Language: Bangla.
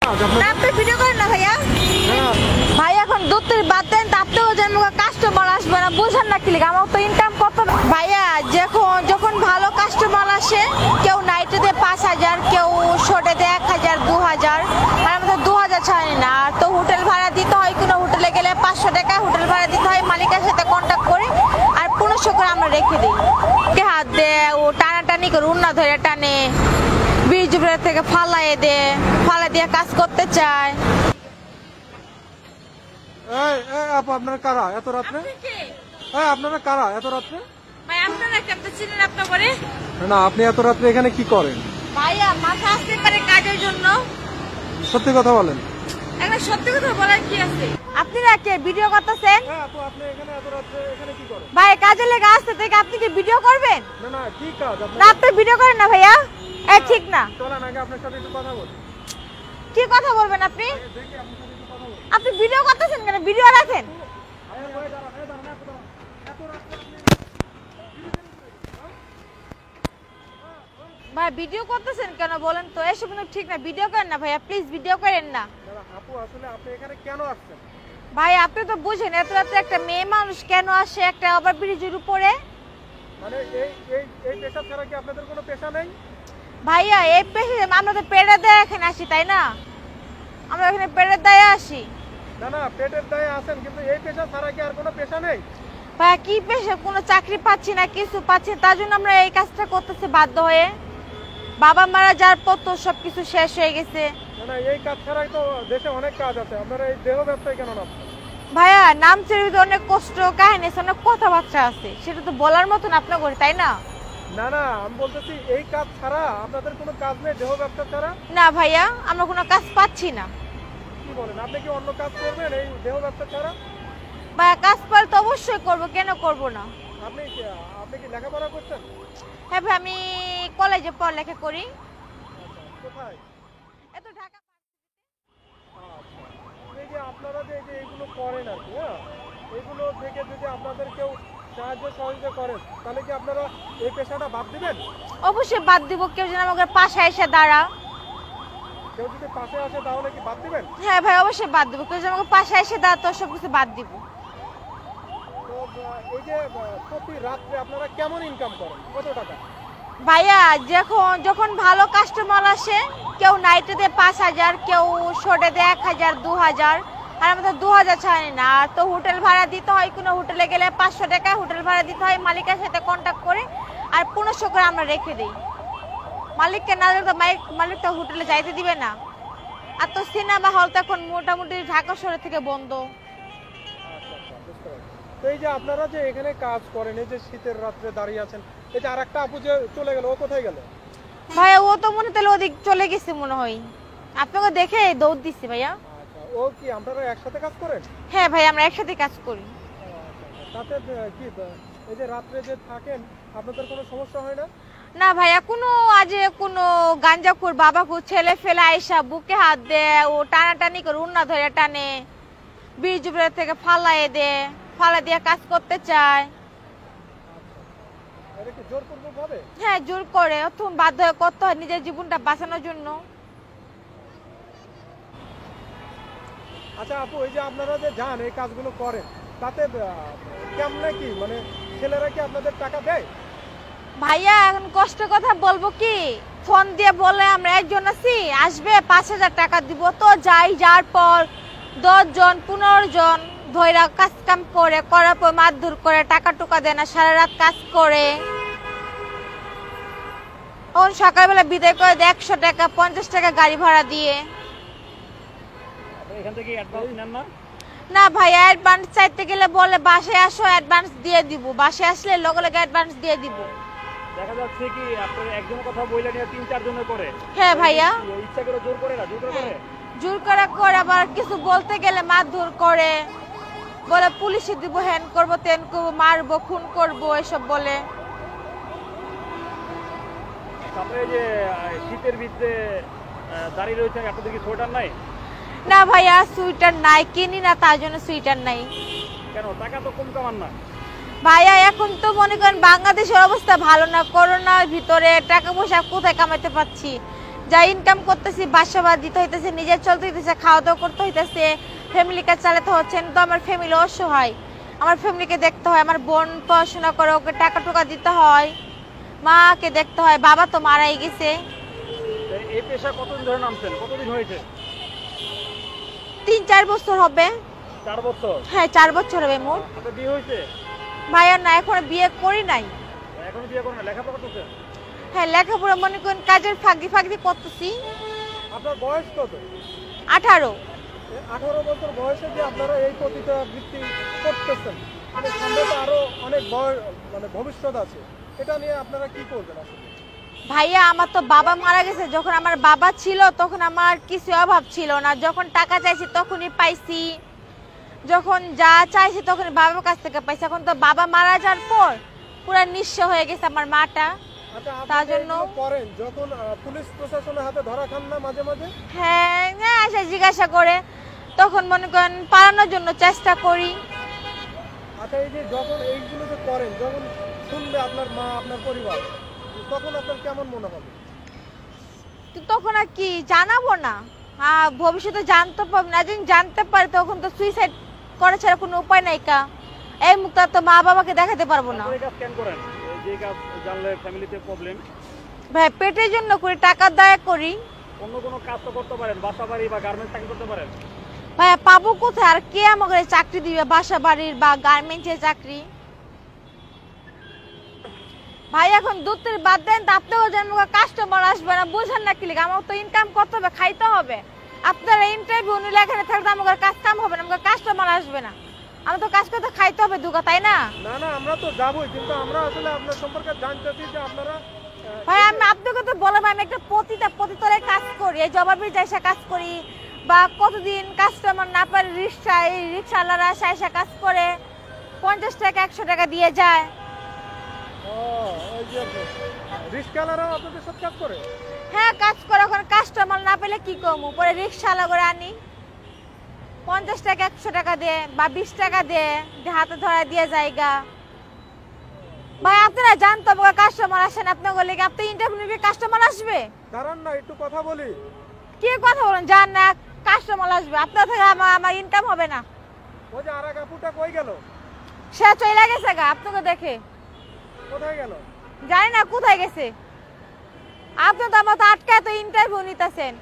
আপনি ভিডিও করেন না ভাইয়া? ভাই এখন দুধের বাদ দেন, তাতেও যেন কাস্টমার আসবে না, বুঝেন না কি লিখে? আমার তো ইনকাম কত ভাইয়া, যখন ভালো কাস্টমার আসে, কেউ নাইটে দেয় 5,000, কেউ শোটে দেয় 1,000 2,000, আর আমাদের 2,000 ছাড়ি না। আর তো হোটেল ভাড়া দিতে হয়, কোনো হোটেলে গেলে 500 টাকা হোটেল ভাড়া দিতে হয়, মালিকের সাথে কন্ট্যাক্ট করে আর 1500 করে আমরা রেখে দিই। হাত দেয়, ও টানাটানি করে উন্না ধরে টানে, ব্রিজ থেকে ফালাই দিয়ে কাজ করতে চায়। আপনারা কারা এত রাত্রে? আপনারা কারা এত রাত্রে? ভাই আপনারা কেমন চিনেন আপনি করে? না, আপনি এত রাত্রে এখানে কি করেন? ভাইয়া মাথা আসতে পারে কাজের জন্য। সত্যি কথা বলেন। একটা সত্যি কথা বলার কি আছে? আপনারা কে ভিডিও করতেছেন? হ্যাঁ, তো আপনি এখানে এত রাত্রে এখানে কি করেন? ভাই কাজে লেগে আসতে থেকে আপনি কি ভিডিও করবেন? না না, কি কাজ আপনার? না আপনি ভিডিও করেন না ভাইয়া, এ ঠিক না। চলেন আগে আপনার সাথে একটু কথা বলি। কি কথা বলবেন আপনি? দেখি আপনার সাথে একটু কথা বলি। আপনি ভিডিও করতেছেন কেন? ভিডিও রাখেন। ভাই ভিডিও করতেছেন কেন বলেন তো? এসব কিন্তু ঠিক না, ভিডিও করেন না ভাইয়া, প্লিজ ভিডিও করেন না। আপু আসলে আপনি এখানে কেন আসছেন? ভাই আপনি তো বুঝেন এত রাতে একটা মেয়ে মানুষ কেন আসে একটা ওভার ব্রিজের উপরে? মানে এই পেশা ছাড়া কি আপনাদের কোনো পেশা নেই? ভাইয়া এই পেশে আমরা তো পেড়ে দেয় এখানে আসি, তাই না? আমরা এখানে পেড়ে দেয় আসি। না না, পেটের দায়ে আসেন, কিন্তু এই পেশা ছাড়া কি আর কোনো পেশা নেই? ভাইয়া কি পেশা, কোনো চাকরি পাচ্ছি না, কিছু পাচ্ছি না, তার জন্য আমরা এই কাজটা করতেছি বাধ্য হয়ে। বাবা মারা যার পর তো সবকিছু শেষ হয়ে গেছে। না না, এই কাজ ছাড়াই তো দেশে অনেক কাজ আছে, আপনারা এই দেহ ব্যবসায় কেন না? ভাইয়া নাম ছেড়ে অনেক কষ্ট কাহিনী আছে, অনেক কথাবার্তা আছে, সেটা তো বলার মতন আপনার করে, তাই না? না না, আমি বলতেছি এই কাজ ছাড়া আপনাদের কোনো কাজ নেই, দেহ ব্যবসা ছাড়া? না ভাইয়া আমরা কোনো কাজ পাচ্ছি না। কি বলেন, আপনি কি অন্য কাজ করবেন এই দেহ ব্যবসা ছাড়া? ভাইয়া কাজ পালে তো অবশ্যই করবো, কেন করবো না? আপনি কি লেখাপড়া করছেন? হ্যাঁ ভাই আমি কলেজে পড়ালেখা করি। কোথায়? এত ঢাকা। এই যে আপনারা যে এইগুলো করেন আর কি, হ্যাঁ, এইগুলো থেকে যদি আপনাদের কেউ সাহায্য সহযোগিতা করেন, তাহলে কি আপনারা এই পেশাটা বাদ দিবেন? অবশ্যই বাদ দিব, কেউ যেন আমাদের পাশে এসে দাঁড়া। কেউ যদি পাশে আসে তাহলে কি বাদ দিবেন? হ্যাঁ ভাই অবশ্যই বাদ দিব, কেউ যেন আমাকে পাশে এসে দাঁড়া, তো সবকিছু বাদ দিব। তো এই যে প্রতি রাত্রে আপনারা কেমন ইনকাম করেন, কত টাকা? ভাইয়া যখন ভালো কাস্টমার আসে, কেউ নাইটে দেয় 5,000, কেউ শোটে দেয় 1,000 2,000, আর আমাদের 2,000 ছাড়ি না। আর তো হোটেল ভাড়া দিতে হয়, কোনো হোটেলে গেলে 500 টাকা হোটেল ভাড়া দিতে হয়, মালিকের সাথে কন্ট্যাক্ট করে আর 1500 করে আমরা রেখে দিই। মালিককে না দিলে তো মালিক তো হোটেলে যাইতে দিবে না। আর তো সিনেমা হল তো এখন মোটামুটি ঢাকা শহর থেকে বন্ধ। আচ্ছা আচ্ছা, বুঝতে পারছি। তো এই যে আপনারা যে এখানে কাজ করেন, এই যে শীতের রাত্রে দাঁড়িয়ে আছেন, এই যে আরেকটা আপু যে চলে গেল, ও কোথায় গেল? ভাইয়া ও তো মনে তাহলে ওদিক চলে গেছে মনে হয়, আপনাকে দেখে দৌড় দিচ্ছি ভাইয়া। আচ্ছা, ও কি আপনারা একসাথে কাজ করেন? হ্যাঁ ভাই আমরা একসাথে কাজ করি। তাতে কি এই যে রাত্রে যে থাকেন আপনাদের কোনো সমস্যা হয় না? না ভাইয়া কোনো কোনো গাঞ্জাখোর বাবাখোর ছেলে ফেলে আইসা বুকে হাত দেয়, ও টানাটানি করে উন্না ধরে টানে, ব্রিজ থেকে ফালাই দিয়ে কাজ করতে চায়। এটা কি জোরপূর্বক ভাবে? হ্যাঁ জোর করে, তখন বাধ্য হয়ে করতে হয় নিজের জীবনটা বাঁচানোর জন্য। আচ্ছা আপু, এই যে আপনারা যে যান এই কাজগুলো করেন, তাতে কেমনে কি মানে ছেলেরা কি আপনাদের টাকা দেয়? ভাইয়া এখন কষ্ট কথা বলবো কি, ফোন দিয়ে বলে আমরা একজন আছি আসবে 5,000 টাকা দিব, তো যাওয়ার পর 10 জন 15 জন ধৈরা কাজ কাম করার পর মারধর করে, টাকা টুকা দেয় না, সারা রাত কাজ করে। তখন সকালবেলা বিদায় করে দেয় 100 টাকা 50 টাকা গাড়ি ভাড়া দিয়ে। এখান থেকে অ্যাডভান্স নেন না? না ভাইয়া অ্যাডভান্স চাইতে গেলে বলে বাসায় আসো অ্যাডভান্স দিয়ে দিব, বাসায় আসলে লগে লগে অ্যাডভান্স দিয়ে দিব। দেখা যাচ্ছে কি আপনারা একজনের কথা বইলে নিয়ে 3-4 জনের করে। হ্যাঁ ভাইয়া ইচ্ছা করে জোর করে না, জোর করে করে। জোর করে আবার কিছু বলতে গেলে মারধর করে, বলে পুলিশে দিব, হ্যান করবো তেন করবো, মারবো খুন করবো এসব বলে। তারপরে যে শীতের ভিতরে দাঁড়িয়ে রয়েছেন, আপনাদের কি সোয়েটার নাই? না ভাইয়া সুইটার নাই, কিনি না তার জন্য সুইটার নাই। কেন, টাকা তো কম কামান না? ভাইয়া এখন তো মনে করেন বাংলাদেশের অবস্থা ভালো না, করোনার ভিতরে টাকা পয়সা কোথায় কামাইতে পারছি, যা ইনকাম করতেছি বাসা ভাড়া দিতে হইতেছে, নিজের চলতে হইতেছে, খাওয়া দাওয়া করতে হইতেছে, ফ্যামিলিকে চালাতে হচ্ছে। তো আমার ফ্যামিলি অসহায়, আমার ফ্যামিলিকে দেখতে হয়, আমার বোন পড়াশোনা করে ওকে টাকা টুকা দিতে হয়, মাকে দেখতে হয়, বাবা তো মারাই গেছে। এই পেশা কতদিন ধরে নামছেন, কতদিন হয়েছে? 3-4 বছর হবে। 4 বছর। হ্যাঁ 4 বছর হবে মোট। আপনার বিয়ে হয়েছে? ভাইয়া না, এখন বিয়ে করি নাই। এখনো বিয়ে করেন না, লেখাপড়া করতেছেন? হ্যাঁ লেখাপড়া মনে করেন কাজের ফাঁকি ফাঁকি করতেছি। আপনার বয়স কত? 18। 18 বছর বয়সে যে আপনারা এই পতিতা বৃত্তি করতেছেন, মানে সামনে তো আরো অনেক মানে ভবিষ্যৎ আছে, এটা নিয়ে আপনারা কি করবেন আসলে? ভাইয়া আমার তো বাবা মারা গেছে, যখন আমার বাবা ছিল তখন আমার কিছু অভাব ছিল না, যখন টাকা চাইছি তখনই পাইছি, যখন যা চাইছি তখনই বাবার কাছ থেকে পাইছি। এখন তো বাবা মারা যাওয়ার পর পুরো নিঃস্ব হয়ে গেছে আমার মাটা। আচ্ছা, তার আপনি জন্য এগুলো করেন যখন পুলিশ প্রশাসনের হাতে ধরা খান না মাঝে মাঝে? হ্যাঁ হ্যাঁ এসে জিজ্ঞাসা করে, তখন মনে করেন পালানোর জন্য চেষ্টা করি। আচ্ছা, এই যে যখন এইগুলো যে করেন, যখন শুনবে আপনার মা, আপনার পরিবার, তখন আপনার কেমন মনে হবে? তো তখন আর কি জানাবো না, ভবিষ্যতে জানতে পারবো না, যেদিন জানতে পারে তখন তো সুইসাইড করা ছাড়া কোনো উপায় নাই কা। এই মুখটা তো মা বাবাকে দেখাতে পারবো না। তারপরে এই কাজ কেন করেন? যে কাজ জানলে ফ্যামিলিতে প্রবলেম। ভাই পেটের জন্য করি, টাকা দায় করি। অন্য কোনো কাজ তো করতে পারেন, বাসা বাড়ি বা গার্মেন্টস চাকরি করতে পারেন। ভাইয়া পাবো কোথায়, আর কে আমাকে চাকরি দিবে, বাসা বাড়ির বা গার্মেন্টসের চাকরি? ভাই এখন দুধের বাদ দেন তো, আপনারও যেন কাস্টমার আসবে না, বুঝেন না কি লিখে? আমার তো ইনকাম করতে হবে, খাইতে হবে। আপনারা ইন্টারভিউ নিলে এখানে থাকলে আমাকে কাজ কাম হবে না, আমাকে কাস্টমার আসবে না। আমি তো কাজ করতে খাইতে হবে দুগা, তাই না? না না, আমরা তো যাবোই, কিন্তু আমরা আসলে আপনার সম্পর্কে জানতেছি যে আপনারা ভাই আমি আপনাকে তো বললাম আমি একটা পতিতলে কাজ করি, এই জবাবের যাইসা কাজ করি, বা কতদিন কাস্টমার না পারে রিক্সাওয়ালারা আসা কাজ করে 50 টাকা 100 টাকা দিয়ে যায়। ওই যে রিস্কালারাও আপনাদের সাথে কাজ করে? হ্যাঁ কাজ করে, এখন কাস্টমার না পেলে কি করবো, পরে রিক্সাওয়ালা করে আনি, 50 টাকা 100 টাকা দিয়ে বা 20 টাকা দিয়ে হাতে ধরা দিয়ে জায়গা। ভাই আপনারা জানতো আমাকে কাস্টমার আসেন, আপনাকে বলে কি আপনি ইন্টারভিউ কাস্টমার আসবে? দাঁড়ান না, একটু কথা বলি। কি কথা বলেন, জান না কাস্টমার আসবে, আপনার থেকে আমার ইনকাম হবে না। ওই যে আরেক আপুটা কই গেল? সে চলে গেছে গা আপনাকে দেখে, কোথায় গেল? জানি না কোথায় গেছে। আপনি তো আমার তো আটকায় তো ইন্টারভিউ নিতেছেন,